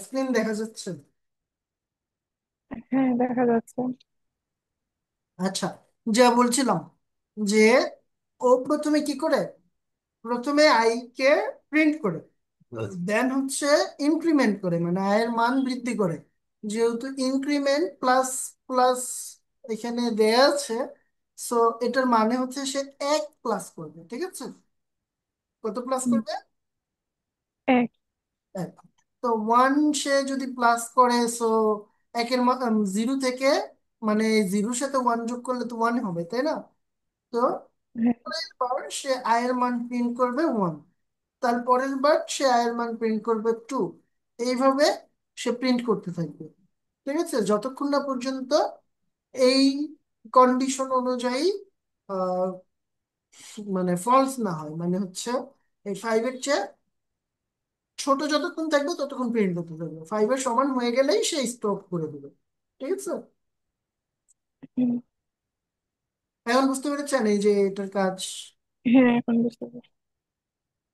Screen দেখা যাচ্ছে? হ্যাঁ, দেখা যাচ্ছে। আচ্ছা, যা বলছিলাম যে ও প্রথমে কি করে, প্রথমে আই কে প্রিন্ট করে, দেন হচ্ছে ইনক্রিমেন্ট করে, মানে আয়ের মান বৃদ্ধি করে। যেহেতু ইনক্রিমেন্ট প্লাস প্লাস এখানে দেয়া আছে, সো এটার মানে হচ্ছে সে এক প্লাস করবে, ঠিক আছে? কত প্লাস হুম, করবে? এক। এক। তো ওয়ান সে যদি প্লাস করে, সো একের জিরো থেকে, মানে জিরোর সাথে ওয়ান যোগ করলে তো ওয়ান হবে, তাই না? তো হ্যাঁ। পরের বার সে আয়ের মান প্রিন্ট করবে ওয়ান, তারপরের বার সে আয়ের মান প্রিন্ট করবে টু। এইভাবে সে প্রিন্ট করতে থাকবে, ঠিক আছে, যতক্ষণ না পর্যন্ত এই কন্ডিশন অনুযায়ী আহ, মানে ফলস না হয়, মানে হচ্ছে এই ফাইভের চেয়ে ছোট যতক্ষণ থাকবে ততক্ষণ প্রিন্ট করতে থাকবে, ফাইভের সমান হয়ে গেলেই সে স্টপ করে দেবে, ঠিক আছে? হুম, এখন বুঝতে পেরেছেন এই যে এটার কাজ? হ্যাঁ, এখন বুঝতে পারছি।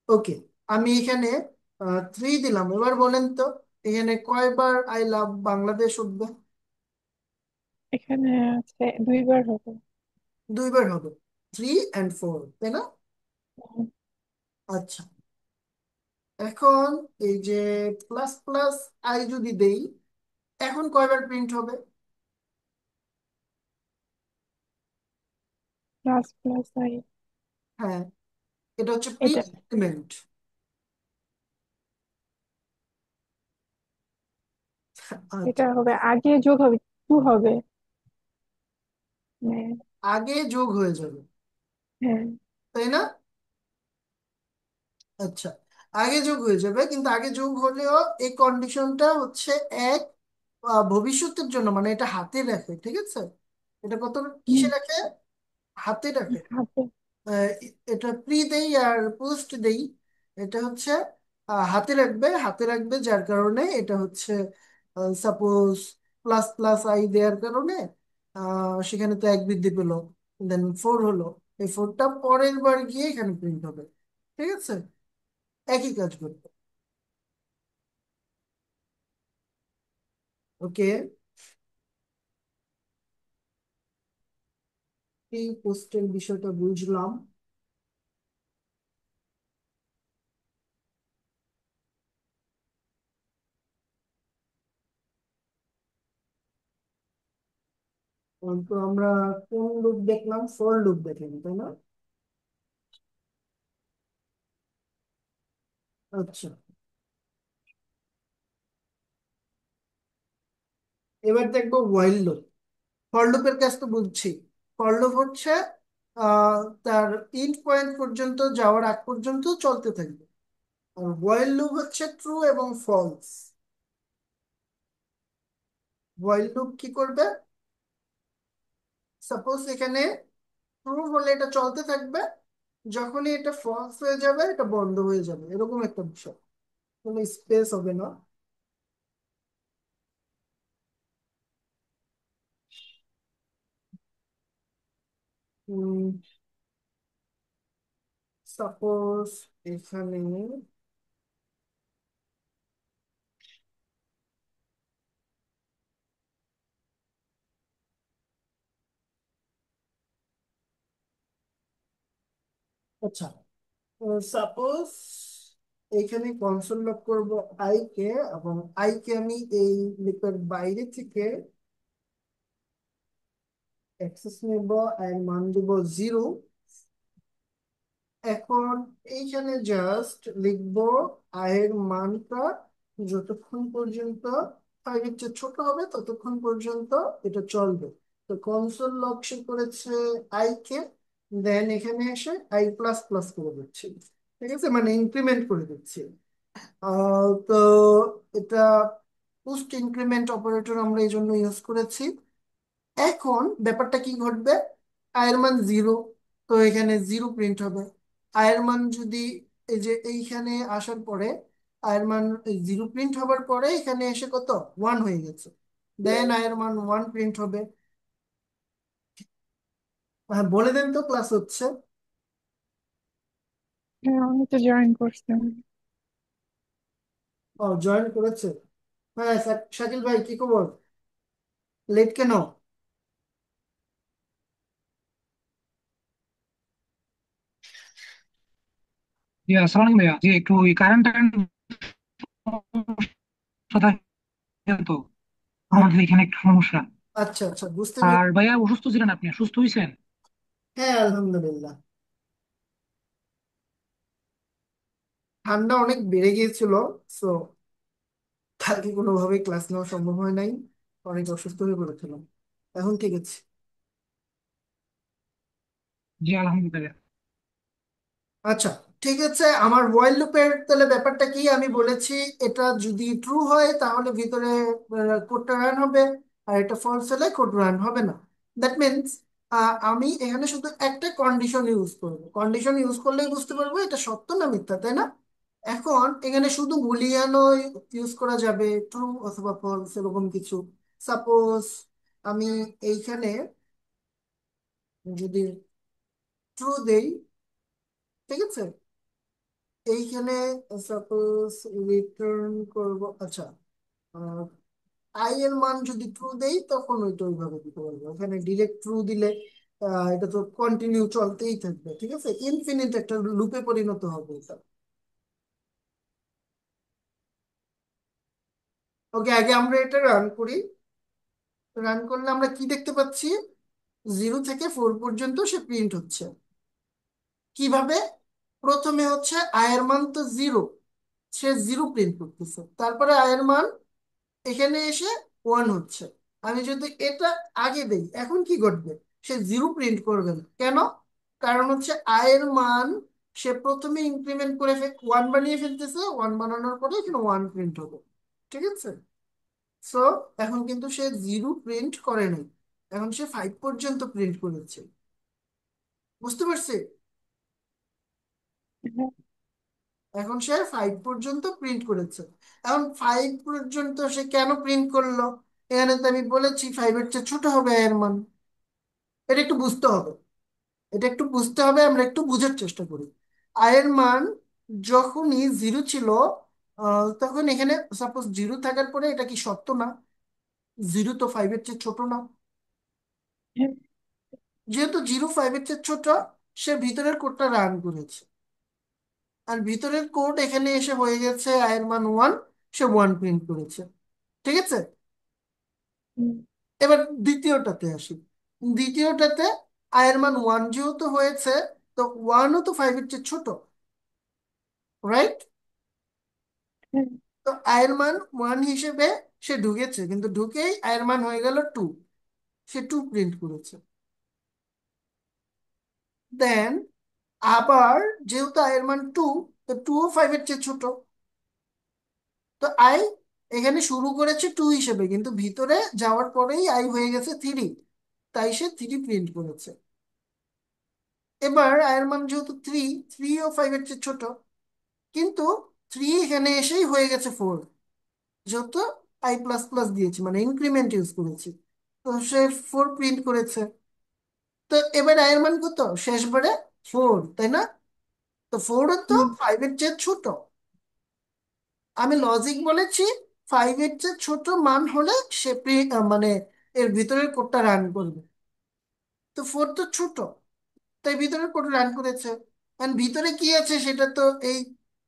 ওকে, আমি এখানে থ্রি দিলাম, এবার বলেন তো এখানে কয়বার আই লাভ বাংলাদেশ উঠবে? এখানে আছে দুইবার হবে। দুইবার হবে, থ্রি অ্যান্ড ফোর, তাই না? হুম, আচ্ছা, এখন এই যে প্লাস প্লাস আই যদি দেই, এখন কয়বার প্রিন্ট হবে? Plus plus I. হ্যাঁ, এটা হচ্ছে প্রি এটা ইনক্রিমেন্ট। এটা আচ্ছা, হবে, আগে যোগ হবে, টু হবে। হ্যাঁ। আগে যোগ হয়ে যাবে, হ্যাঁ। তাই না? আচ্ছা, আগে যোগ হয়ে যাবে, কিন্তু আগে যোগ হলেও এই কন্ডিশনটা হচ্ছে এক, ভবিষ্যতের জন্য, মানে এটা হাতে রাখে, ঠিক আছে? এটা কত হুম, কিসে রাখে? হাতে রাখে। হাতে। এটা প্রি দেই আর পোস্ট দেই, এটা হচ্ছে হাতে রাখবে, হাতে রাখবে, যার কারণে এটা হচ্ছে সাপোজ প্লাস প্লাস আই দেওয়ার কারণে সেখানে তো এক বৃদ্ধি পেলো, দেন ফোর হলো, এই ফোরটা পরের বার গিয়ে এখানে প্রিন্ট হবে, ঠিক আছে? একই কাজ করবে। ওকে, এই পোস্টের বিষয়টা বুঝলাম। তো আমরা কোন লুপ দেখলাম? ফর লুপ দেখলাম, তাই না? আচ্ছা, এবার দেখবো ওয়াইল লুপ। ফর লুপের কাজ তো বুঝছি। ফর লুপ হচ্ছে তার ইন্ড পয়েন্ট পর্যন্ত যাওয়ার আগ পর্যন্ত চলতে থাকবে। আর ওয়াইল লুপ হচ্ছে ট্রু এবং ফলস। ওয়াইল লুপ কি করবে? সাপোজ এখানে ট্রু হলে এটা চলতে থাকবে, যখনই এটা ফলস হয়ে যাবে এটা বন্ধ হয়ে যাবে, এরকম একটা বিষয়, কোনো স্পেস হবে না। সাপোজ এখানে, আচ্ছা, সাপোজ এখানে কনসোল লক করব আই কে, এবং আই কে আমি এই লুপের বাইরে থেকে অ্যাক্সেস নেব, এর মান দেব জিরো। এখন এইখানে জাস্ট লিখবো আয়ের মানটা যতক্ষণ পর্যন্ত ফাইভের চেয়ে ছোট হবে ততক্ষণ পর্যন্ত এটা চলবে। তো কনসোল লক সে করেছে আই কে, দেন এখানে এসে আই প্লাস প্লাস করে দিচ্ছি, ঠিক আছে, মানে ইনক্রিমেন্ট করে দিচ্ছি। তো এটা পোস্ট ইনক্রিমেন্ট অপারেটর আমরা এই জন্য ইউজ করেছি। এখন ব্যাপারটা কি ঘটবে? আয়ের মান জিরো, তো এখানে জিরো প্রিন্ট হবে। আয়ের মান যদি এই যে এইখানে আসার পরে আয়ের মান জিরো প্রিন্ট হবার পরে এখানে এসে কত ওয়ান হয়ে গেছে, দেন আয়ের মান ওয়ান প্রিন্ট হবে। হ্যাঁ, বলে দেন তো ক্লাস হচ্ছে। হ্যাঁ, আমি তো জয়েন করছি। ও, জয়েন করেছে। হ্যাঁ, শাকিল ভাই কি খবর? লেট কেন? জি আসসালামু আলাইকুম ভাইয়া। জি একটু ওই কারেন্ট টারেন্ট তো আমাদের এখানে একটু সমস্যা। আচ্ছা আচ্ছা, বুঝতে আর পেরেছি। ভাইয়া অসুস্থ ছিলেন, আপনি সুস্থ হয়েছেন? হ্যাঁ, আলহামদুলিল্লাহ। ঠান্ডা অনেক বেড়ে গিয়েছিল, সো কালকে কোনোভাবেই ক্লাস নেওয়া সম্ভব হয় নাই। অনেক অসুস্থ হয়ে পড়েছিলাম। এখন ঠিক আছে। জি আলহামদুলিল্লাহ। আচ্ছা, ঠিক আছে। আমার ওয়াইল লুপের তাহলে ব্যাপারটা কি আমি বলেছি, এটা যদি ট্রু হয় তাহলে ভিতরে কোডটা রান হবে, আর এটা ফলস হলে কোড রান হবে না। দ্যাট মিনস আমি এখানে শুধু একটা কন্ডিশন ইউজ করবো, কন্ডিশন ইউজ করলেই বুঝতে পারবো এটা সত্য না মিথ্যা, তাই না? এখন এখানে শুধু বুলিয়ানও ইউজ করা যাবে, ট্রু অথবা ফলস এরকম কিছু। সাপোজ আমি এইখানে যদি ট্রু দেই, ঠিক আছে, এইখানে সাপোজ রিটার্ন করব। আচ্ছা, আই এর মান যদি ট্রু দেই তখন ওইটা ওইভাবে দিতে পারবো। এখানে ডিরেক্ট ট্রু দিলে এটা তো কন্টিনিউ চলতেই থাকবে, ঠিক আছে, ইনফিনিট একটা লুপে পরিণত হবে এটা। ওকে, আগে আমরা এটা রান করি। রান করলে আমরা কি দেখতে পাচ্ছি? 0 থেকে 4 পর্যন্ত সে প্রিন্ট হচ্ছে। কিভাবে? প্রথমে হচ্ছে আয়ের মান তো 0, সে 0 প্রিন্ট করতেছে। তারপরে আয়ের মান এখানে এসে 1 হচ্ছে। আমি যদি এটা আগে দেই এখন কি ঘটবে? সে 0 প্রিন্ট করবে না, কেন? কারণ হচ্ছে আয়ের মান সে প্রথমে ইনক্রিমেন্ট করে 1 বানিয়ে ফেলতেছে, 1 বানানোর পরে এখানে 1 প্রিন্ট হবে। ঠিক আছে। সো এখন কিন্তু সে 0 প্রিন্ট করে নাই, এখন সে 5 পর্যন্ত প্রিন্ট করেছে। বুঝতে পারছি? হ্যাঁ। এখন সে 5 পর্যন্ত প্রিন্ট করেছে। এখন 5 পর্যন্ত সে কেন প্রিন্ট করলো? এখানে তো আমি বলেছি 5-এর চেয়ে ছোট হবে এর মান। এটা একটু বুঝতে হবে, এটা একটু বুঝতে হবে, আমরা একটু বুঝার চেষ্টা করি। আয়ের মান যখনই 0 ছিল, তখন এখানে সাপোজ 0 থাকার পরে এটা কি সত্য না? 0 তো 5-এর চেয়ে ছোট না? হ্যাঁ। যেহেতু 0 5-এর চেয়ে ছোট, সে ভিতরের কোডটা রান করেছে, আর ভিতরের কোড এখানে এসে হয়ে গেছে আয়ের মান 1, সে 1 প্রিন্ট করেছে। ঠিক আছে। হুম। এবার দ্বিতীয়টাতে আসি। দ্বিতীয়টাতে আয়ের মান 1 যেহেতু হয়েছে, তো 1ও তো 5-এর চেয়ে ছোট, রাইট? হ্যাঁ। তো আয়ের মান 1 হিসেবে সে ঢুকেছে, কিন্তু ঢুকেই আয়ের মান হয়ে গেল 2, সে 2 প্রিন্ট করেছে। দেন আবার যেহেতু আয়ের মান 2, তো 2ও 5-এর চেয়ে ছোট, তো আই এখানে শুরু করেছে 2 হিসেবে, কিন্তু ভিতরে যাওয়ার পরেই আই হয়ে গেছে 3, তাই সে 3 প্রিন্ট করেছে। এবার আয়ের মান যেহেতু 3, 3ও 5-এর চেয়ে ছোট, কিন্তু 3 এখানে এসেই হয়ে গেছে 4, যেহেতু আই প্লাস প্লাস দিয়েছি মানে ইনক্রিমেন্ট ইউজ করেছি, তো সে 4 প্রিন্ট করেছে। তো এবার আয়ের মান কত শেষবারে? 4, তাই না? তো 4ও তো হুম। 5-এর চেয়ে ছোট। আমি লজিক বলেছি 5-এর চেয়ে ছোট মান হলে সে মানে এর ভিতরের কোডটা রান করবে। তো 4 তো ছোট, তাই ভিতরের কোড রান করেছে। কারণ ভিতরে কি আছে সেটা তো এই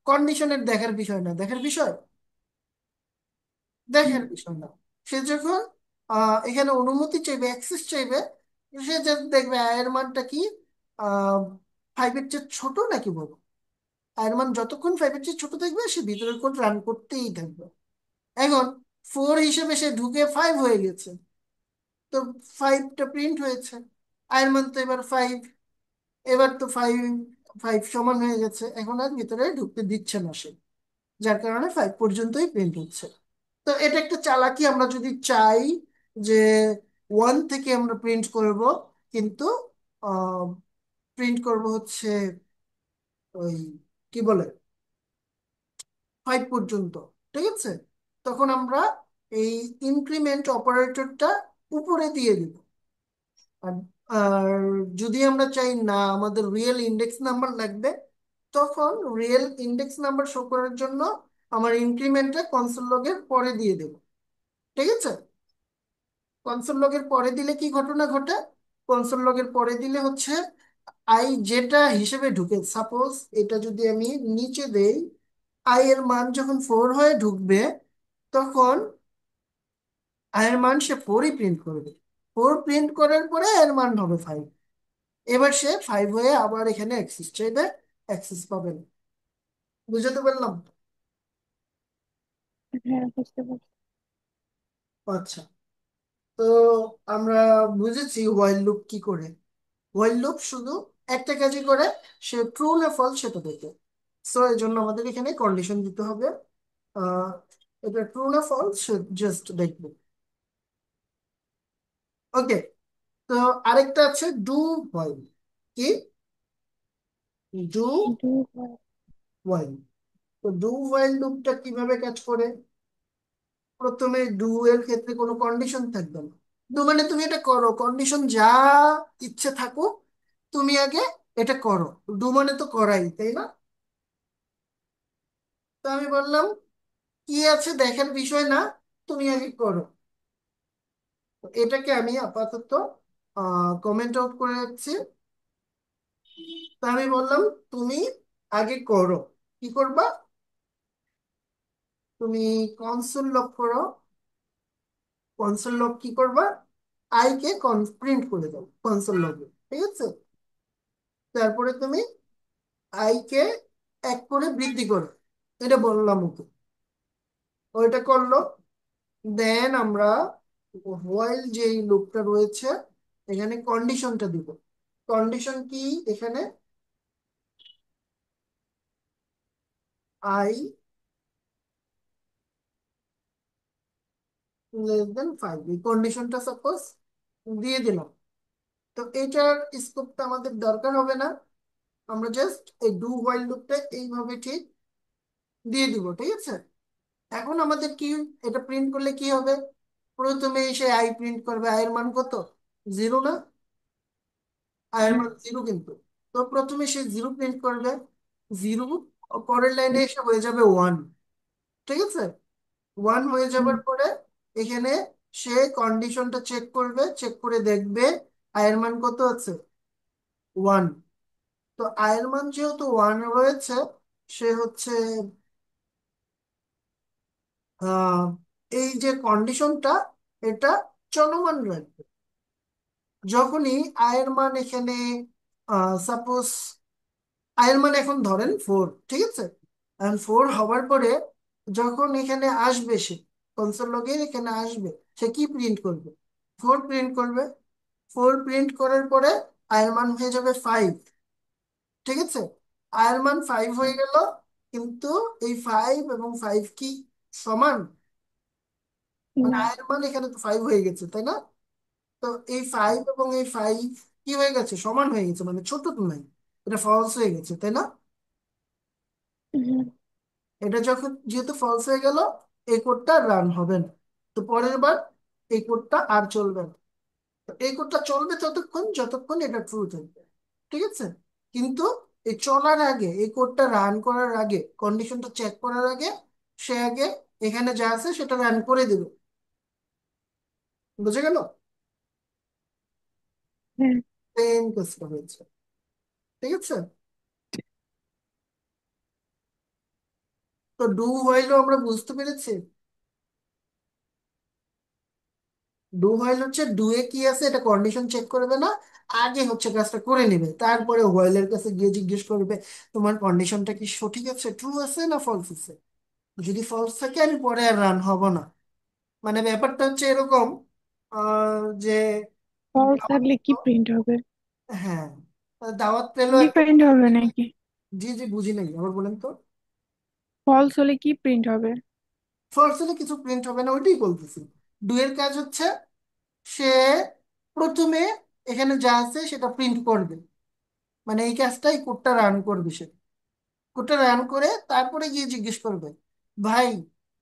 কন্ডিশনের দেখার বিষয় না, দেখার বিষয়, হুম। দেখার বিষয় না। সে যখন এখানে অনুমতি চাইবে, অ্যাক্সেস চাইবে, সে যে দেখবে আয়ের মানটা কি 5-এর চেয়ে ছোট নাকি বড়। আয়ের মান যতক্ষণ 5-এর চেয়ে ছোট থাকবে সে ভিতরের কোড রান করতেই থাকবে। এখন 4 হিসেবে সে ঢুকে 5 হয়ে গেছে, তো 5টা প্রিন্ট হয়েছে। আয়ের মান তো এবার 5, এবার তো 5 5 সমান হয়ে গেছে, এখন আর ভিতরে ঢুকতে দিচ্ছে না সে, যার কারণে 5 পর্যন্তই প্রিন্ট হচ্ছে। তো এটা একটা চালাকি, আমরা যদি চাই যে 1 থেকে আমরা প্রিন্ট করব, কিন্তু প্রিন্ট করব হচ্ছে ওই কি বলে 5 পর্যন্ত, ঠিক আছে, তখন আমরা এই ইনক্রিমেন্ট অপারেটরটা উপরে দিয়ে দিব। আর আর যদি আমরা চাই না আমাদের রিয়েল ইন্ডেক্স নাম্বার লাগবে, তখন রিয়েল ইন্ডেক্স নাম্বার শো করার জন্য আমার ইনক্রিমেন্টটা কনসোল লগের পরে দিয়ে দেবো। ঠিক আছে, কনসোল লগের পরে দিলে কি ঘটনা ঘটে? কনসোল লগের পরে দিলে হচ্ছে আই যেটা হিসেবে ঢুকে, সাপোজ এটা যদি আমি নিচে দেই, আই এর মান যখন 4 হয়ে ঢুকবে, তখন আই এর মান সে 4ই প্রিন্ট করবে। 4 প্রিন্ট করার পরে এর মান হবে 5। এবার সে 5 হয়ে আবার এখানে অ্যাক্সেস চাইবে, অ্যাক্সেস পাবে না। বুঝতে পারলাম? হ্যাঁ, বুঝতে পারছি। আচ্ছা, তো আমরা বুঝেছি হোয়াইল লুপ কি করে। হোয়াইল লুপ শুধু একটা কাজই করে, সে ট্রু না ফলস সেটা দেখে। সো এই জন্য আমাদের এখানে কন্ডিশন দিতে হবে। আহ এটা ট্রু না ফলস সে জাস্ট দেখবে। ওকে, তো আরেকটা আছে ডু হোয়াইল। কি? ডু কিন্তু হয়। হোয়াইল। তো ডু হোয়াইল লুপটা কিভাবে কাজ করে? প্রথমে ডু এর ক্ষেত্রে কোনো কন্ডিশন থাকবে না। ডু মানে তুমি এটা করো, কন্ডিশন যা ইচ্ছে থাকুক, তুমি আগে এটা করো। ডু মানে তো করাই, তাই না? তো আমি বললাম কি আছে দেখার বিষয় না, তুমি আগে করো। তো এটাকে আমি আপাতত কমেন্ট আউট করে রাখছি। তো আমি বললাম তুমি আগে করো। কি করবা? তুমি কনসোল লগ করো। কনসোল লগ কি করবা? আই কে প্রিন্ট করে দাও কনসোল লগে। ঠিক আছে, তারপরে তুমি আই কে 1 করে বৃদ্ধি করো। এটা বললাম ওকে, ওইটা করলো। দেন আমরা হোয়াইল যে লুপটা রয়েছে এখানে কন্ডিশনটা দিব। কন্ডিশন কি? এখানে আই লেস দেন 5, এই কন্ডিশনটা সাপোজ দিয়ে দিলাম। তো এটার স্কোপটা আমাদের দরকার হবে না, আমরা জাস্ট এই ডু হোয়াইল লুপটা এইভাবে ঠিক দিয়ে দিব। ঠিক আছে, এখন আমাদের কি, এটা প্রিন্ট করলে কি হবে? প্রথমে এসে আই প্রিন্ট করবে, আয়ের মান কত? 0 না? আয়ের হ্যাঁ। মান 0 কিন্তু। তো প্রথমে সে 0 প্রিন্ট করবে। 0 পরের লাইনে হুম, এসে হয়ে যাবে 1। ঠিক আছে, 1 হয়ে হুম, যাবার পরে এখানে সে কন্ডিশনটা চেক করবে, চেক করে দেখবে আয়ের মান কত আছে? 1। তো আয়ের মান যেহেতু 1 রয়েছে, সে হচ্ছে আহ এই যে কন্ডিশনটা, এটা চলমান রাখবে। যখনই আয়ের মান এখানে সাপোজ আয়ের মান এখন ধরেন 4, ঠিক আছে, এখন 4 হওয়ার পরে যখন এখানে আসবে সে কনসোল লগে এখানে আসবে, সে কি প্রিন্ট করবে? 4 প্রিন্ট করবে। 4 প্রিন্ট করার পরে আয়ের মান হয়ে যাবে 5। ঠিক আছে, আয়ের মান 5 হয়ে হুম, গেল, কিন্তু এই 5 এবং 5 কি সমান? মানে না। আয়ের মান এখানে তো 5 হয়ে গেছে, তাই না? তো এই 5 এবং এই 5 কি হয়ে গেছে? সমান হয়ে গেছে, মানে ছোট তো নাই, এটা ফলস হয়ে গেছে, তাই না? হুম, এটা যখন যেহেতু ফলস হয়ে গেল, এই কোডটা রান হবে না। তো পরের বার এই কোডটা আর চলবে না। তো এই কোডটা চলবে ততক্ষণ যতক্ষণ এটা ট্রু থাকবে। ঠিক আছে, কিন্তু এই চলার আগে, এই কোডটা রান করার আগে, কন্ডিশনটা চেক করার আগে সে আগে এখানে যা আছে সেটা রান করে দিবে। বুঝে গেল? হ্যাঁ। সেম কাজটা হয়েছে। ঠিক আছে, তো ডু হোয়াইলও আমরা বুঝতে পেরেছি। ডু হোয়াইল হচ্ছে ডু এ কি আছে এটা কন্ডিশন চেক করবে না, আগে হচ্ছে কাজটা করে নেবে, তারপরে হোয়াইলের কাছে গিয়ে জিজ্ঞেস করবে তোমার কন্ডিশনটা কি সঠিক আছে, ট্রু আছে না ফলস আছে। যদি ফলস থাকে আমি পরে আর রান হব না। মানে ব্যাপারটা হচ্ছে এরকম যে ফলস দাওয়াত থাকলে কি পেলো। প্রিন্ট হবে? হ্যাঁ, দাওয়াত পেলো একটা। ডিফারেন্ট হবে নাকি? জি জি, বুঝি নাই, আবার বলেন তো। ফলস হলে কি প্রিন্ট হবে? ফলস হলে কিছু প্রিন্ট হবে না, ওইটাই বলতেছি। ডু এর কাজ হচ্ছে সে প্রথমে এখানে যা আছে সেটা প্রিন্ট করবে, মানে এই কাজটাই কোডটা রান করবে সে। কোডটা রান করে তারপরে গিয়ে জিজ্ঞেস করবে ভাই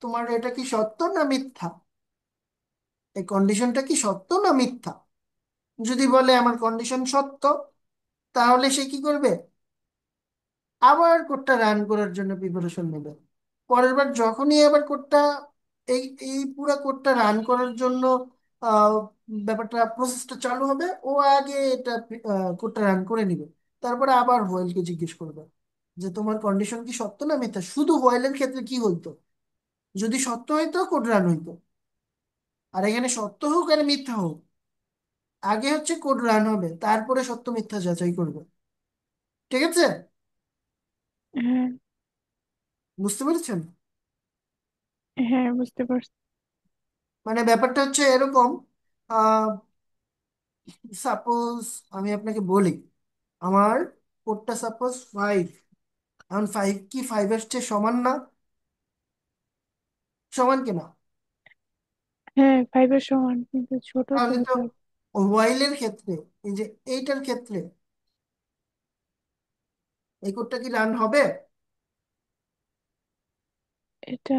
তোমার এটা কি সত্য না মিথ্যা, এই কন্ডিশনটা কি সত্য না মিথ্যা। যদি বলে আমার কন্ডিশন সত্য, তাহলে সে কি করবে? আবার কোডটা রান করার জন্য প্রিপারেশন নেবে। পরের বার যখনই আবার কোডটা এই এই পুরো কোডটা রান করার জন্য আহ, ব্যাপারটা প্রসেসটা চালু হবে, ও আগে এটা কোডটা রান করে নিবে। তারপরে আবার হোয়েলকে জিজ্ঞেস করবে যে তোমার কন্ডিশন কি সত্য না মিথ্যা। শুধু হোয়েলের ক্ষেত্রে কি হইতো, যদি সত্য হইতো কোড রান হইতো, আর এখানে সত্য হোক আর মিথ্যা হোক, আগে হচ্ছে কোড রান হবে, তারপরে সত্য মিথ্যা যাচাই করবে। ঠিক আছে? হ্যাঁ। বুঝতে পেরেছেন? হ্যাঁ, বুঝতে পারছি। মানে ব্যাপারটা হচ্ছে এরকম, আহ সাপোজ আমি আপনাকে বলি আমার কোডটা সাপোজ 5, এখন 5 কি 5-এর চেয়ে সমান না? সমান কিনা? হ্যাঁ, 5-এর সমান, কিন্তু ছোট তো তাহলে তো ফাইভ। ওয়াইলের ক্ষেত্রে, এই যে এইটার ক্ষেত্রে, এই কোডটা কি রান হবে? এটা।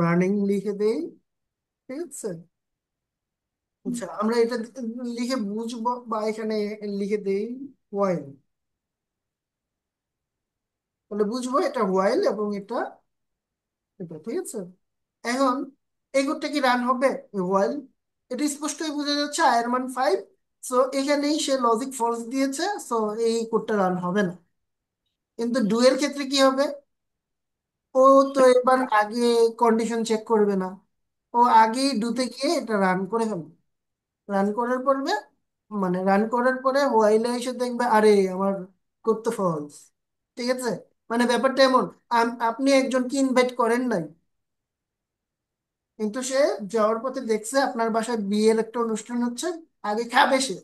রানিং লিখে দেই। ঠিক আছে, হুম। আচ্ছা আমরা এটা লিখে বুঝবো, বা এখানে লিখে দেই ওয়াইল, তাহলে বুঝবো এটা ওয়াইল এবং এটা এটা। ঠিক আছে, এখন এই কোডটা কি রান হবে? ওয়াইল, এটা স্পষ্টই বোঝা যাচ্ছে আয়ের মান 5, সো এখানেই সে লজিক ফলস দিয়েছে, সো এই কোডটা রান হবে না। কিন্তু ডু এর ক্ষেত্রে কি হবে? ও তো এবার আগে কন্ডিশন চেক করবে না, ও আগেই ডুতে গিয়ে এটা রান করে ফেলবে। রান করার পরে, মানে রান করার পরে হোয়াইলে এসে দেখবে আরে আমার কোড তো ফলস। ঠিক আছে, মানে ব্যাপারটা এমন, আপনি একজনকে ইনভাইট করেন নাই, কিন্তু সে যাওয়ার পথে দেখছে আপনার বাসায় বিয়ের একটা অনুষ্ঠান হচ্ছে, আগে খাবে সে,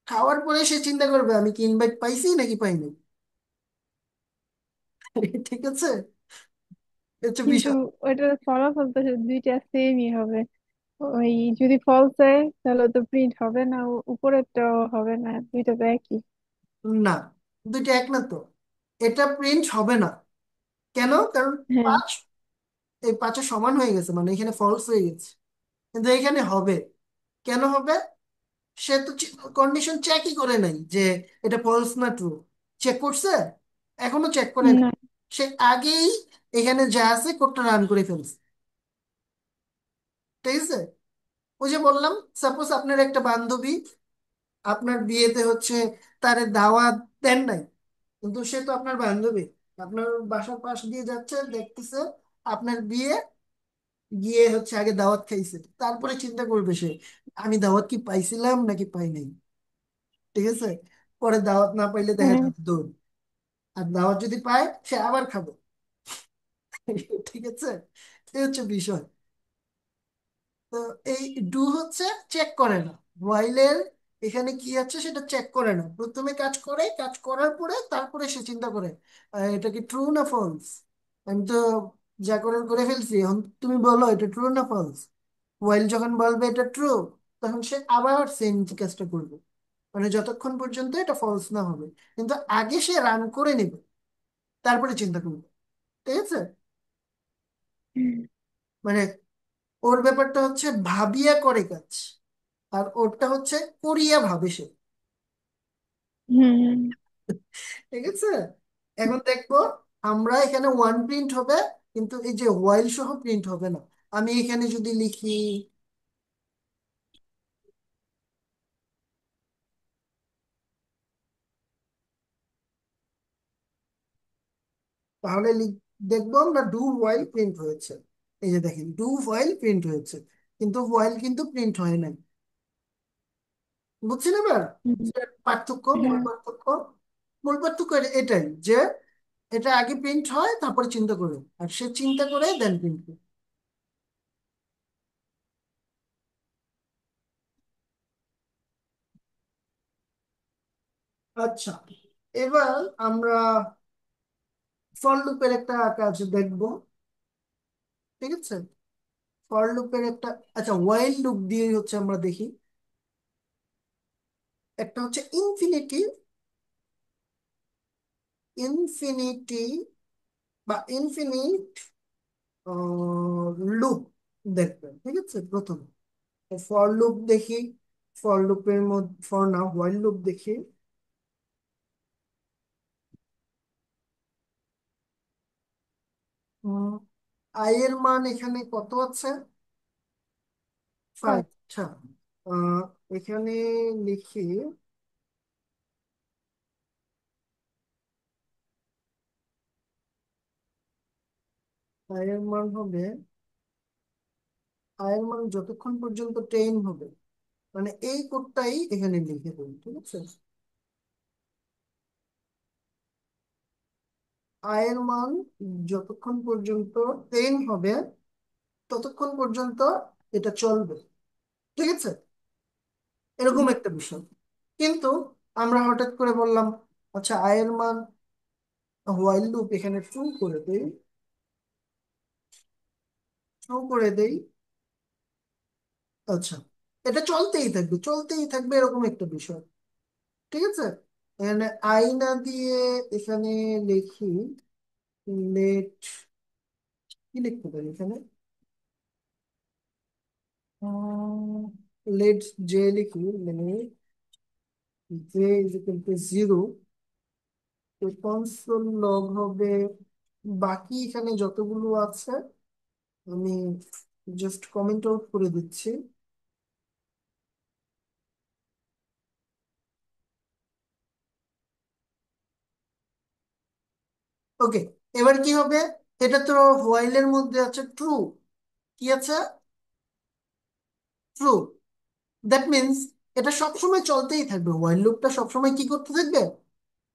খাওয়ার পরে সে চিন্তা করবে আমি কি ইনভাইট পাইছি নাকি পাইনি। ঠিক আছে, এটা হচ্ছে কিন্তু বিষয়। ওইটার ফলাফল তো দুইটা সেমই হবে। ওই যদি ফলস হয় তাহলে তো প্রিন্ট হবে না, উপরেরটাও হবে না, দুইটা তো একই। না, দুইটা এক না তো, এটা প্রিন্ট হবে না। কেন? কারণ হ্যাঁ। 5, এই 5-এ সমান হয়ে গেছে, মানে এখানে ফলস হয়ে গেছে, কিন্তু এখানে হবে। কেন হবে? সে তো কন্ডিশন চেকই করে নাই যে এটা ফলস না ট্রু। চেক করছে? এখনো চেক করে নাই। না। সে আগেই এখানে যা আছে কোডটা রান করে ফেলছে। ঠিক আছে, ওই যে বললাম, সাপোজ আপনার একটা বান্ধবী আপনার বিয়েতে হচ্ছে তারে দাওয়াত দেন নাই, কিন্তু সে তো আপনার বান্ধবী, আপনার বাসার পাশ দিয়ে যাচ্ছে দেখতেছে আপনার বিয়ে, গিয়ে হচ্ছে আগে দাওয়াত খাইছে, তারপরে চিন্তা করবে সে আমি দাওয়াত কি পাইছিলাম নাকি পাই নাই। ঠিক আছে, পরে দাওয়াত না পাইলে দেখা হ্যাঁ। যাবে দৌড়, আর দাওয়াত যদি পায় সে আবার খাবে। ঠিক আছে, এই হচ্ছে বিষয়। তো এই ডু হচ্ছে চেক করে না, হোয়াইলের এখানে কি আছে সেটা চেক করে না, প্রথমে কাজ করে, কাজ করার পরে তারপরে সে চিন্তা করে এটা কি ট্রু না ফলস। আমি তো যা করার করে ফেলছি, এখন তুমি বলো এটা ট্রু না ফলস। হোয়াইল যখন বলবে এটা ট্রু, তখন সে আবার সেম কাজটা করবে, মানে যতক্ষণ পর্যন্ত এটা ফলস না হবে। কিন্তু আগে সে রান করে নেবে, তারপরে চিন্তা করবে। ঠিক আছে, হুম। মানে ওর ব্যাপারটা হচ্ছে ভাবিয়া করে কাজ, আর ওরটা হচ্ছে করিয়া ভাবে সে। হুম। ঠিক আছে, এখন দেখবো আমরা এখানে ওয়ান প্রিন্ট হবে, কিন্তু এই যে হোয়াইল সহ প্রিন্ট হবে না। আমি এখানে যদি লিখি, তাহলে দেখবো আমরা ডু হোয়াইল প্রিন্ট হয়েছে। এই যে দেখেন ডু হোয়াইল প্রিন্ট হয়েছে, কিন্তু হোয়াইল কিন্তু প্রিন্ট হয় নাই। বুঝছেন এবার হুম। যে পার্থক্য, মূল হ্যাঁ। পার্থক্য? মূল পার্থক্য এটাই যে এটা আগে প্রিন্ট হয় তারপরে চিন্তা করে, আর সে চিন্তা করে দেন প্রিন্ট করে। আচ্ছা, এবার আমরা ফর লুপের একটা কাজ দেখবো। ঠিক আছে, ফর লুপের একটা, আচ্ছা ওয়াইল লুপ দিয়ে হচ্ছে আমরা দেখি। একটা হচ্ছে ইনফিনিটি, ইনফিনিটি বা ইনফিনিট লুপ দেখবেন। ঠিক আছে, প্রথমে ফর লুপ দেখি, ফর লুপের মধ্যে, ফর না হোয়াইল লুপ দেখি। আই এর মান এখানে কত আছে? 5। ফাইভ। আচ্ছা, আহ, এখানে লিখি আই এর মান হবে, আই এর মান যতক্ষণ পর্যন্ত 10 হবে, মানে এই কোডটাই এখানে লিখে দেবো, ঠিক আছে? আই এর মান যতক্ষণ পর্যন্ত 10 হবে ততক্ষণ পর্যন্ত এটা চলবে, ঠিক আছে? এরকম একটা বিষয়। কিন্তু আমরা হঠাৎ করে বললাম, আচ্ছা আই এর মান, হোয়াইল লুপ এখানে ট্রু করে দেই, ট্রু করে দেই। আচ্ছা, এটা চলতেই থাকবে, চলতেই থাকবে, এরকম একটা বিষয়, ঠিক আছে? এখানে আই না দিয়ে এখানে লিখি লেট, কি লিখতে পারি এখানে, লেট জে লিখি, মানে জে ইজ ইকুয়াল টু 0। তো কনসোল লগ হবে, বাকি এখানে যতগুলো আছে আমি জাস্ট কমেন্ট আউট করে দিচ্ছি। ওকে, এবার কি হবে? এটা তো হোয়াইলের মধ্যে আছে ট্রু, কি আছে? ট্রু। দ্যাট মিনস এটা সবসময় চলতেই থাকবে, হোয়াইল লুপটা সবসময় কি করতে থাকবে?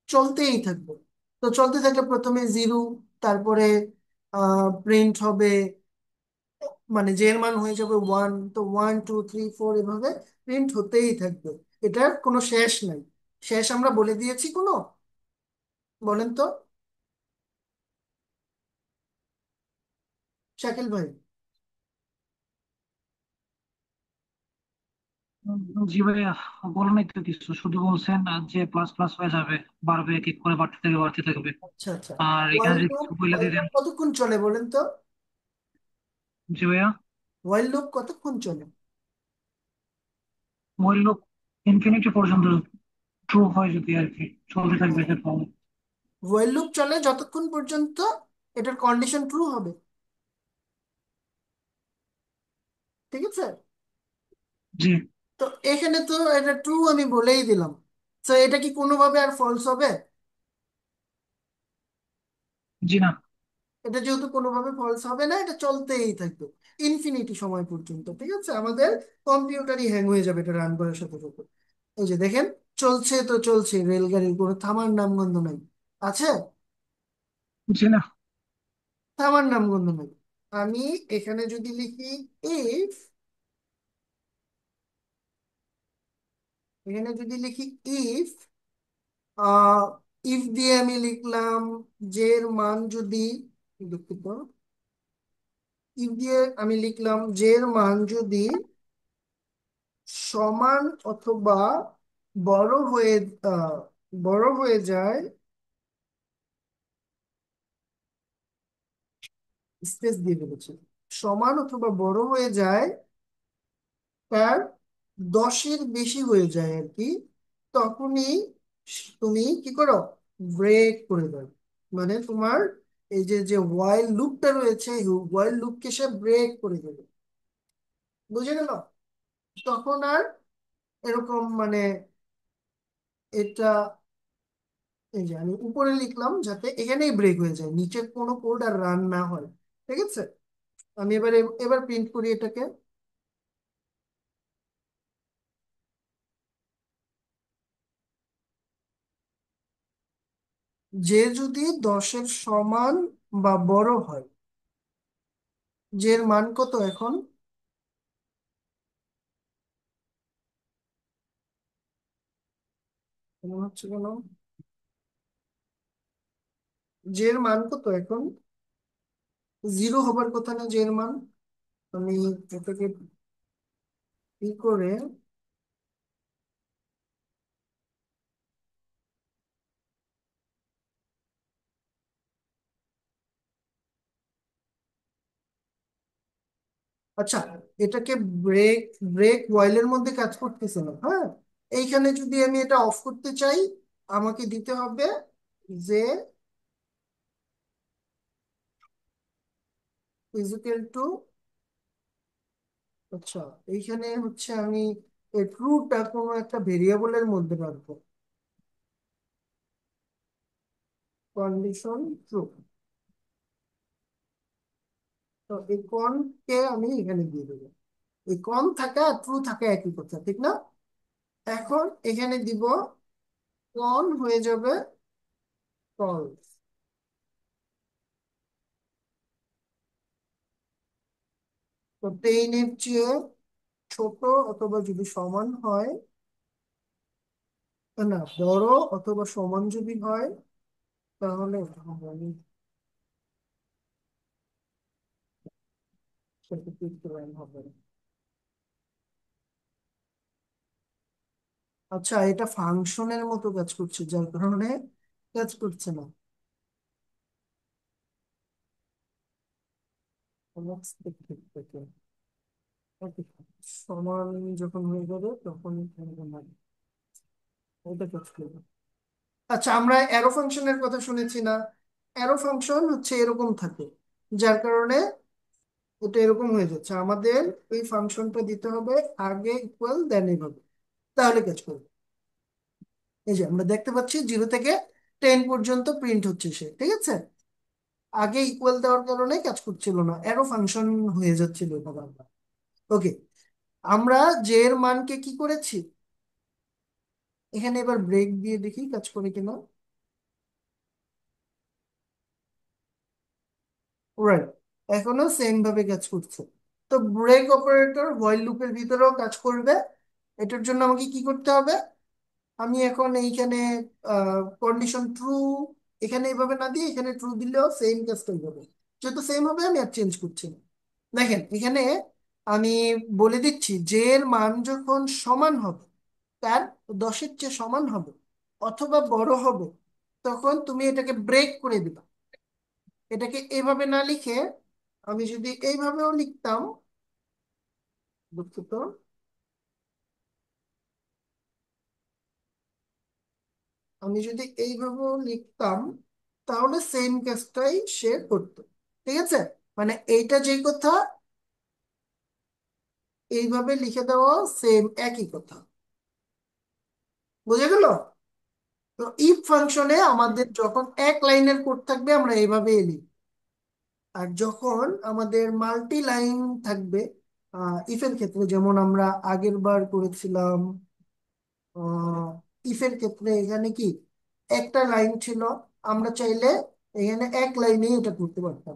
চলতেই থাকবে। তো চলতে থাকলে প্রথমে 0, তারপরে প্রিন্ট হবে, মানে যে এর মান হয়ে যাবে 1, তো 1 2 3 4 এভাবে প্রিন্ট হতেই থাকবে। এটার কোনো শেষ নাই। শেষ আমরা বলে দিয়েছি কোনো? বলেন তো, শাকিল ভাই। জি ভাইয়া, বলেন নাই তো কিছু, শুধু বলছেন যে প্লাস প্লাস হয়ে যাবে, বাড়বে, এক এক করে বাড়তে থাকবে, বাড়তে থাকবে। আচ্ছা আচ্ছা, আর এখানে হোয়াইল যদি লুপ, কিছু বলে হোয়াইল দিতেন। লুপ কতক্ষণ চলে বলেন তো? জি ভাইয়া, হোয়াইল লুপ কতক্ষণ চলে? মূল্য ইনফিনিটি পর্যন্ত ট্রু হয় যদি আর কি, চলতে থাকবে এরকম। হোয়াইল লুপ চলে যতক্ষণ পর্যন্ত এটার কন্ডিশন ট্রু হবে, ঠিক আছে? জি। তো এখানে তো এটা ট্রু আমি বলেই দিলাম, তো এটা কি কোনোভাবে আর ফলস হবে? জি না। এটা যেহেতু কোনোভাবে ফলস হবে না, এটা চলতেই থাকবে ইনফিনিটি সময় পর্যন্ত, ঠিক আছে? আমাদের কম্পিউটারই হ্যাং হয়ে যাবে এটা রান করার সাথে সাথে। এই যে দেখেন, চলছে তো চলছে, রেলগাড়ির কোনো থামার নামগন্ধ নাই, আছে? জি না। থামার নামগন্ধ নাই। আমি এখানে যদি লিখি ইফ, এখানে যদি লিখি ইফ, ইফ দিয়ে আমি লিখলাম যে এর মান যদি, দুঃখিত, ইফ দিয়ে আমি লিখলাম যে এর মান যদি সমান অথবা বড় হয়ে, আহ, বড় হয়ে যায়, স্পেস দিয়ে ফেলেছি, সমান অথবা বড় হয়ে যায়, তার 10-এর বেশি হয়ে যায় আর কি, তখনই তুমি কি করো? ব্রেক করে দাও। মানে তোমার এই যে যে ওয়াইল লুপটা রয়েছে, ওয়াইল লুপকে সে ব্রেক করে দেবে, বুঝে গেল? তখন আর এরকম মানে এটা, এই যে আমি উপরে লিখলাম যাতে এখানেই ব্রেক হয়ে যায়, নিচের কোনো কোড আর রান না হয়, ঠিক আছে? আমি এবার এবার প্রিন্ট করি এটাকে, যে যদি 10-এর সমান বা বড় হয়, যে এর মান কত এখন? মনে হচ্ছে কেন, যে এর মান কত এখন? 0 হবার কথা না যে এর মান? আমি এটাকে কি করে, আচ্ছা এটাকে ব্রেক, ব্রেক ওয়াইলের মধ্যে কাজ করতেছে না, হ্যাঁ? এইখানে যদি আমি এটা অফ করতে চাই, আমাকে দিতে হবে যে ইজিক্যাল টু, আচ্ছা এইখানে হচ্ছে আমি এই ট্রুটা কোনো একটা ভেরিয়েবলের মধ্যে রাখবো, কন্ডিশন ট্রু। তো এই কন কে আমি এখানে দিয়ে দেবো। এই কন থাকা আর ট্রু থাকা একই কথা, ঠিক না? এখন এখানে দিব কন হয়ে যাবে ফলস। তো 10 এর চেয়ে ছোট অথবা যদি সমান হয়, না বড় অথবা সমান যদি হয়, তাহলে আমি সেটা করতে হবে। আচ্ছা, এটা ফাংশনের মতো কাজ করছে যার কারণে কাজ করছে না। Unexpected থেকে। Okay, সমান যখন হয়ে যাবে তখন এটা কাজ করবে। আচ্ছা, আমরা অ্যারো ফাংশনের কথা শুনেছি না? অ্যারো ফাংশন হচ্ছে এরকম থাকে, যার কারণে এটা এরকম হয়ে যাচ্ছে। আমাদের এই ফাংশনটা দিতে হবে আগে ইকুয়াল দেন এইভাবে, তাহলে কাজ করবে। এই যে আমরা দেখতে পাচ্ছি 0 থেকে 10 পর্যন্ত প্রিন্ট হচ্ছে সে, ঠিক আছে? আগে ইকুয়াল দেওয়ার কারণে কাজ করছিল না, অ্যারো ফাংশন হয়ে যাচ্ছিল এটা বারবার। ওকে, আমরা জে এর মানকে কি করেছি, এখানে এবার ব্রেক দিয়ে দেখি কাজ করে কিনা। রাইট, এখনো সেম ভাবে কাজ করছে। তো ব্রেক অপারেটর হোয়াইল লুপের ভিতরেও কাজ করবে। এটার জন্য আমাকে কি করতে হবে, আমি এখন এইখানে কন্ডিশন ট্রু, এখানে এইভাবে না দিয়ে এখানে ট্রু দিলেও সেম কাজটাই হবে। যেহেতু সেম হবে আমি আর চেঞ্জ করছি না। দেখেন এখানে আমি বলে দিচ্ছি যে এর মান যখন সমান হবে, তার 10-এর চেয়ে সমান হবে অথবা বড় হবে, তখন তুমি এটাকে ব্রেক করে দিবা। এটাকে এইভাবে না লিখে আমি যদি এইভাবেও লিখতাম, দুঃখিত, আমি যদি এইভাবেও লিখতাম, তাহলে সেম কাজটাই সে করতো, ঠিক আছে? মানে এইটা যেই কথা, এইভাবে লিখে দেওয়া সেম একই কথা। বুঝে গেল? তো ইফ ফাংশনে আমাদের যখন এক লাইনের কোড থাকবে আমরা এইভাবে লিখব, আর যখন আমাদের মাল্টি লাইন থাকবে, ইফের ক্ষেত্রে যেমন আমরা আগের বার করেছিলাম, ইফের ক্ষেত্রে এখানে কি একটা লাইন ছিল, আমরা চাইলে এখানে এক লাইনেই এটা করতে পারতাম,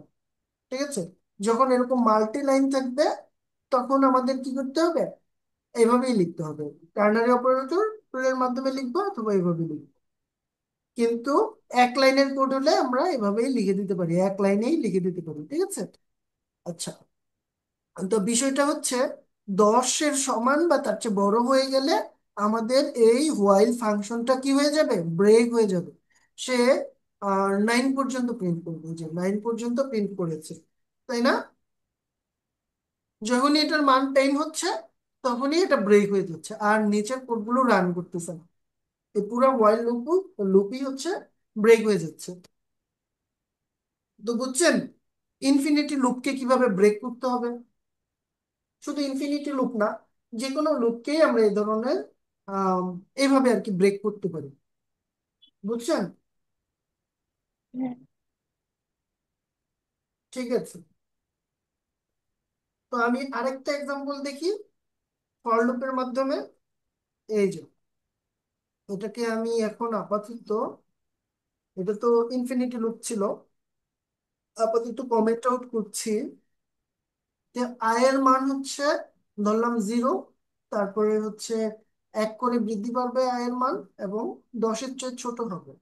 ঠিক আছে? যখন এরকম মাল্টি লাইন থাকবে, তখন আমাদের কি করতে হবে, এইভাবেই লিখতে হবে। টার্নারি অপারেটর এর মাধ্যমে লিখবো অথবা এইভাবে লিখবো। কিন্তু এক লাইনের কোড হলে আমরা এভাবেই লিখে দিতে পারি, এক লাইনেই লিখে দিতে পারি, ঠিক আছে? আচ্ছা, তো বিষয়টা হচ্ছে 10-এর সমান বা তার চেয়ে বড় হয়ে গেলে আমাদের এই হোয়াইল ফাংশনটা কি হয়ে যাবে, ব্রেক হয়ে যাবে। সে 9 পর্যন্ত প্রিন্ট করবে, যে 9 পর্যন্ত প্রিন্ট করেছে, তাই না? যখনই এটার মান 10 হচ্ছে, তখনই এটা ব্রেক হয়ে যাচ্ছে আর নিচের কোডগুলো রান করতেছে না। এই পুরো হোয়াইল লুপই হচ্ছে ব্রেক হয়ে যাচ্ছে। তো বুঝছেন ইনফিনিটি লুপকে কিভাবে ব্রেক করতে হবে? শুধু ইনফিনিটি লুপ না, যে কোনো লুপকেই আমরা এই ধরনের আহ এইভাবে আর কি ব্রেক করতে পারি। বুঝছেন? হ্যাঁ। ঠিক আছে, তো আমি আরেকটা এক্সাম্পল দেখি ফর লুপের মাধ্যমে। এই যে এটাকে আমি এখন আপাতত, এটা তো ইনফিনিটি লুপ ছিল, আপাতত কমেন্ট আউট করছি যে আই এর মান হচ্ছে, ধরলাম 0, তারপরে হচ্ছে 1 করে বৃদ্ধি পাবে আই এর মান এবং 10-এর চেয়ে ছোট হবে।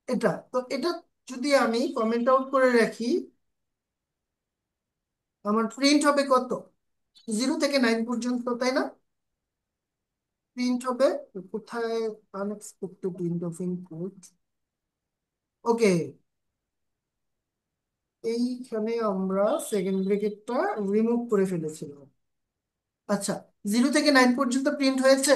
এটা তো, এটা যদি আমি কমেন্ট আউট করে রাখি, আমার প্রিন্ট হবে কত, 0 থেকে 9 পর্যন্ত, তাই না? প্রিন্ট হবে কোথায়, আনএক্সপেক্টেড উইন্ডো অফ ইনপুট। ওকে, এইখানে আমরা সেকেন্ড ব্রেকেটটা রিমুভ করে ফেলেছিলাম। আচ্ছা, 0 থেকে 9 পর্যন্ত প্রিন্ট হয়েছে,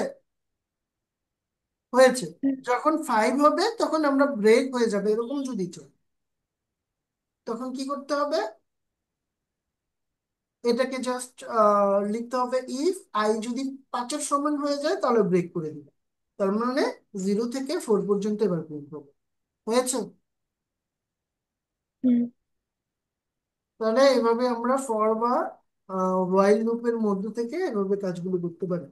হয়েছে। যখন 5 হবে তখন আমরা ব্রেক হয়ে যাবে এরকম যদি চলে, তখন কি করতে হবে, এটাকে জাস্ট লিখতে হবে, ইফ আই যদি 5-এর সমান হয়ে যায় তাহলে ব্রেক করে দিবে। তার মানে 0 থেকে 4 পর্যন্ত এবার প্রিন্ট হবে। হয়েছে? হুম। তাহলে এভাবে আমরা ফর বা ওয়াইল লুপের মধ্য থেকে এভাবে কাজগুলো করতে পারি।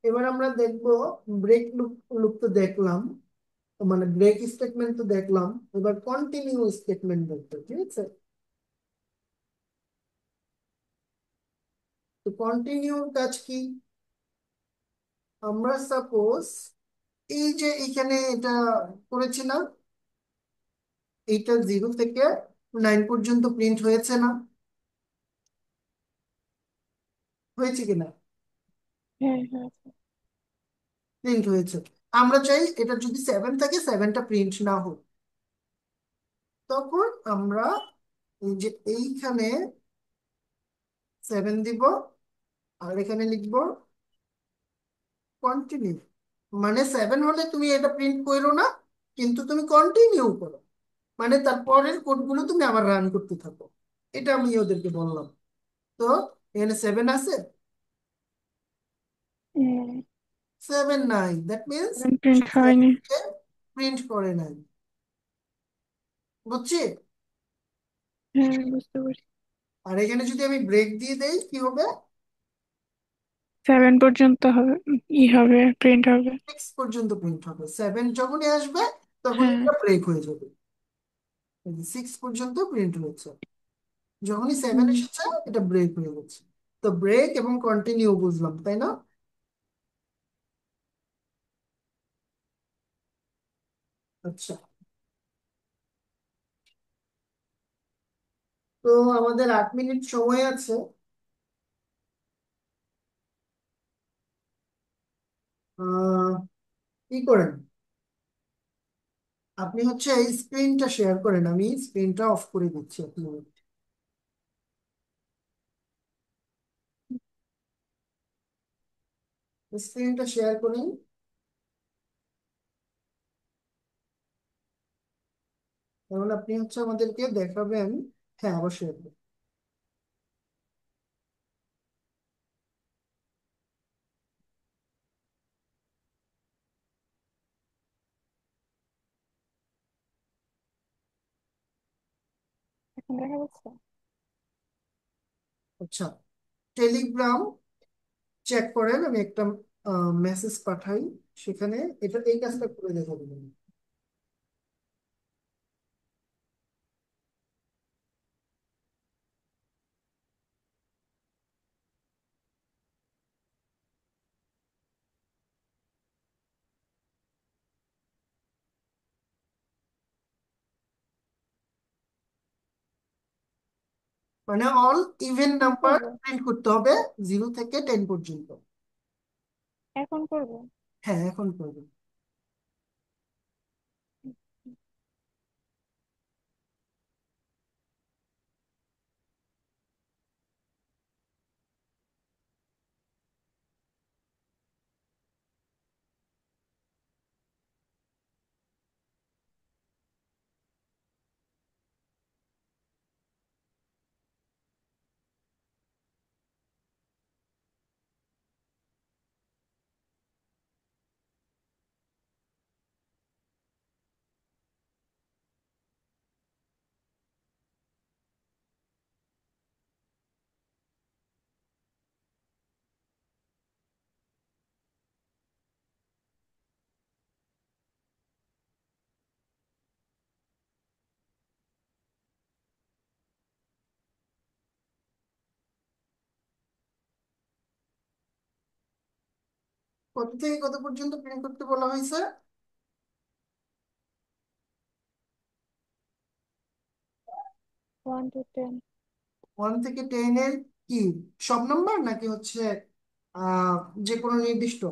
এবার আমরা দেখবো ব্রেক লুপ। লুপ তো দেখলাম, মানে ব্রেক স্টেটমেন্ট তো দেখলাম, এবার কন্টিনিউ স্টেটমেন্ট দেখতে, ঠিক আছে? তো কন্টিনিউ কাজ কি? আমরা সাপোজ এই যে এখানে এটা করেছি না, এইটা 0 থেকে 9 পর্যন্ত প্রিন্ট হয়েছে না? হয়েছে কিনা? হ্যাঁ, হ্যাঁ। প্রিন্ট হয়েছে। আমরা চাই এটা যদি 7 থাকে, 7টা প্রিন্ট না হোক। তখন আমরা এই যে এইখানে 7 দিব, আর এখানে লিখবো কন্টিনিউ। মানে 7 হলে তুমি এটা প্রিন্ট করো না, কিন্তু তুমি কন্টিনিউ করো, মানে তারপরের কোডগুলো তুমি আবার রান করতে থাকো। এটা আমি ওদেরকে বললাম। তো এখানে 7 আছে, হুম। 7 নাই, দ্যাট মিনস প্রিন্ট হয়নি। প্রিন্ট করে নাই। বুঝছি? হ্যাঁ, বুঝতে পারছি। আর এখানে যদি আমি ব্রেক দিয়ে দেই কি হবে? 7 পর্যন্ত হবে, হবে, প্রিন্ট হবে। 6 পর্যন্ত প্রিন্ট হবে। 7 যখনই আসবে তখন হ্যাঁ। এটা ব্রেক হয়ে যাবে। 6 পর্যন্ত প্রিন্ট হয়েছে, যখনই 7 হুম। এসেছে এটা ব্রেক হয়ে গেছে। তো ব্রেক এবং কন্টিনিউ বুঝলাম, তাই না? আচ্ছা, তো আমাদের 8 মিনিট সময় আছে। আহ কি করেন, আপনি হচ্ছে এই স্ক্রিনটা শেয়ার করেন, আমি স্ক্রিনটা অফ করে দিচ্ছি আপনি। স্ক্রিনটা শেয়ার করেন। তাহলে আপনি হচ্ছে আমাদেরকে দেখাবেন। হ্যাঁ, অবশ্যই। এখন দেখা যাচ্ছে। আচ্ছা, টেলিগ্রাম চেক করেন, আমি একটা মেসেজ পাঠাই, সেখানে এটা এই কাজটা করে দেখা দেবেন। মানে অল ইভেন এখন নাম্বার করবো। প্রিন্ট করতে হবে, 0 থেকে 10 পর্যন্ত। এখন করবো। হ্যাঁ, এখন করবেন। কত থেকে কত পর্যন্ত প্রিন্ট করতে বলা হয়েছে? 1 to 10। 1 থেকে 10 এর কি সব নাম্বার নাকি হচ্ছে আহ যে কোনো নির্দিষ্ট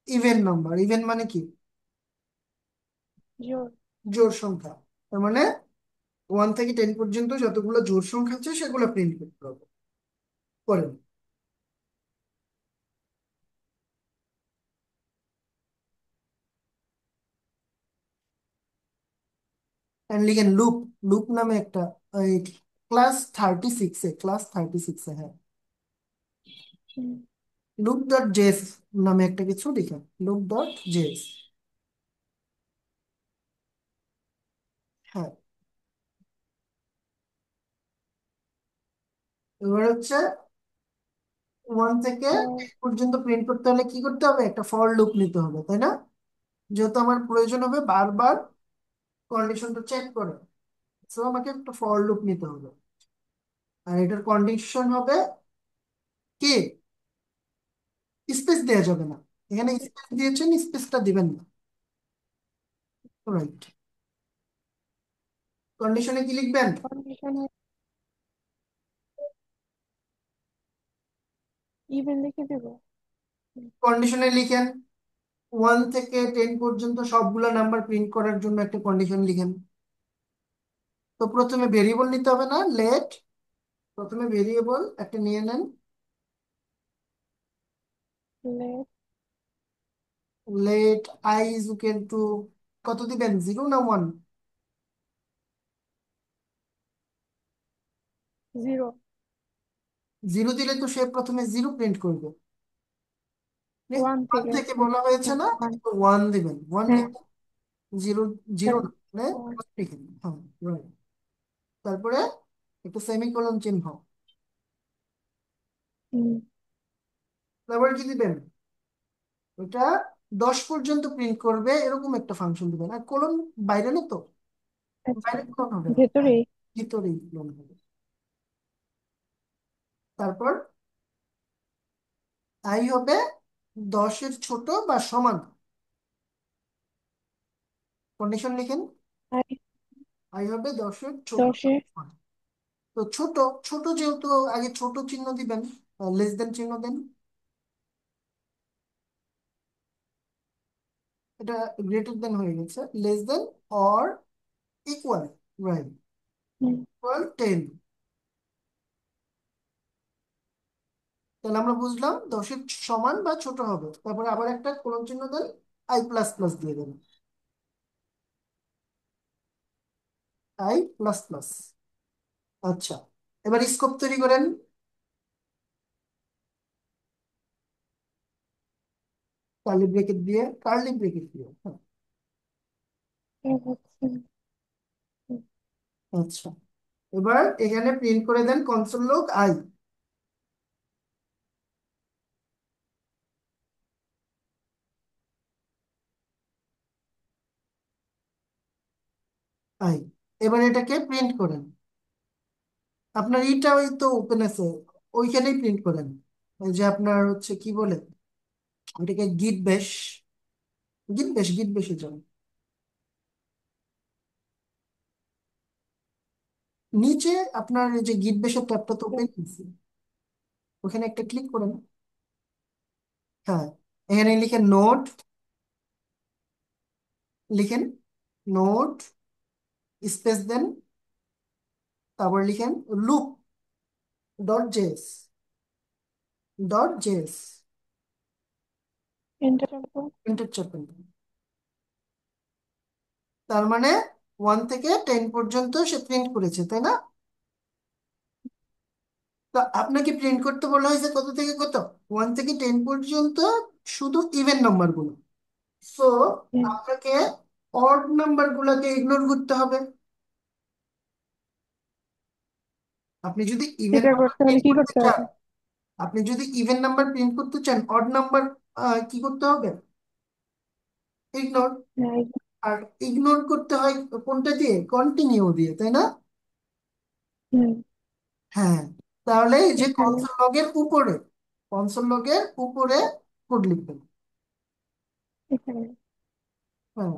ইভেন নাম্বার? ইভেন মানে কি? জোর। জোড় সংখ্যা। তার মানে 1 থেকে 10 পর্যন্ত যতগুলো জোড় সংখ্যা আছে সেগুলো প্রিন্ট করতে হবে। করেন। এন্ড লিখেন লুপ, লুপ নামে একটা ক্লাস 36 এ হ্যাঁ, হুম, লুপ ডট জেএস নামে একটা কিছু লিখেন, লুপ ডট জেএস। হ্যাঁ, এবার হচ্ছে 1 থেকে পর 10 পর্যন্ত প্রিন্ট করতে হলে কি করতে হবে, একটা ফর লুপ নিতে হবে তাই না? যেহেতু আমার প্রয়োজন হবে বারবার কন্ডিশনটা চেক করে, সো আমাকে একটা ফর লুপ নিতে হবে। আর এটার কন্ডিশন হবে কি, স্পেস দেওয়া যাবে না, এখানে স্পেস দিয়েছেন, স্পেসটা দিবেন না। রাইট, কন্ডিশনে কি লিখবেন? কন্ডিশন ইভেন লিখে দেবো। হুম, কন্ডিশনে লিখেন 1 থেকে 10 পর্যন্ত সবগুলো নাম্বার প্রিন্ট করার জন্য একটা কন্ডিশন লিখেন। তো প্রথমে ভেরিয়েবল নিতে হবে না, লেট, প্রথমে ভেরিয়েবল একটা নিয়ে নেন। Let let I is equal to, কত দিবেন, 0 না 1? 0, 0 দিলে তো সে প্রথমে 0 প্রিন্ট করবে। 1 ওয়ান থেকে। থেকে বলা হয়েছে না, 1। 1 দিবেন, 1 হ্যাঁ, লিখে 0, 0 হ্যাঁ, মানে 1। 1 লিখে দিন। হ্যাঁ, right। তারপরে একটা সেমিকোলন চিহ্ন, হুম, তারপরে কি দিবেন, ওটা 10 পর্যন্ত প্রিন্ট করবে এরকম একটা ফাংশন দিবেন। আর কোলন বাইরে না তো, আচ্ছা, বাইরে কোলন হবে না, ভেতরে। ভিতরেই কোলন হবে। তারপর আই হবে 10-এর ছোট বা সমান, কন্ডিশন লিখেন, আর আই হবে 10-এর ছোট 10-এ। বা সমান। তো ছোট, ছোট যেহেতু আগে ছোট চিহ্ন দিবেন, লেস দেন চিহ্ন দেন, এটা গ্রেটার দেন হয়ে গেছে, less than or equal, right, hmm, equal 10। তাহলে আমরা বুঝলাম 10-এর সমান বা ছোট হবে, তারপরে আবার একটা কোলন চিহ্ন দেন, আই প্লাস প্লাস দিয়ে দেন, আই প্লাস প্লাস। আচ্ছা, এবার স্কোপ তৈরি করেন, কার্লি ব্রেকেট দিয়ে, কার্লি ব্রেকেট দিয়ে, হ্যাঁ। এটা হচ্ছে। হুম, আচ্ছা, এবার এখানে প্রিন্ট করে দেন কনসোল লগ আই, আই। এবার এটাকে প্রিন্ট করেন, আপনার ইটা ওই তো ওপেন আছে, ওইখানেই প্রিন্ট করেন। ওই যে আপনার হচ্ছে কি বলে ওইটাকে, গিট ব্যাশ, গিট ব্যাশে যান, নিচে আপনার এই যে গিট ব্যাশের ট্যাবটা তো ওপেন আছে, ওখানে একটা ক্লিক করেন। হ্যাঁ, এখানে লিখেন নোট, লিখেন নোট, স্পেস দেন, তারপর লিখেন loop dot JS, dot JS, enter চাপবো। এন্টার চাপেন। তার মানে 1 থেকে 10 পর্যন্ত সে প্রিন্ট করেছে তাই না? তো আপনাকে প্রিন্ট করতে বলা হয়েছে কত থেকে কত, 1 থেকে 10 পর্যন্ত শুধু ইভেন নাম্বার গুলো। সো হুম, আপনাকে অড নাম্বার গুলোকে ইগনোর করতে হবে। আপনি যদি ইভেন এটা নাম্বার করতে হলে প্রিন্ট কি করতে করতে চান, হবে? আপনি যদি ইভেন নাম্বার প্রিন্ট করতে চান, অড নাম্বার কি করতে হবে, ইগনোর। হ্যাঁ, আর ইগনোর করতে হয় কোনটা দিয়ে, কন্টিনিউ দিয়ে তাই না? হুম, হ্যাঁ, তাহলে এই যে এখানে। কনসোল লগের উপরে, কনসোল লগের উপরে কোড লিখবেন। এখানে। হ্যাঁ,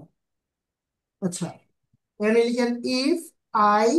আচ্ছা, এখানে লিখেন ইফ আই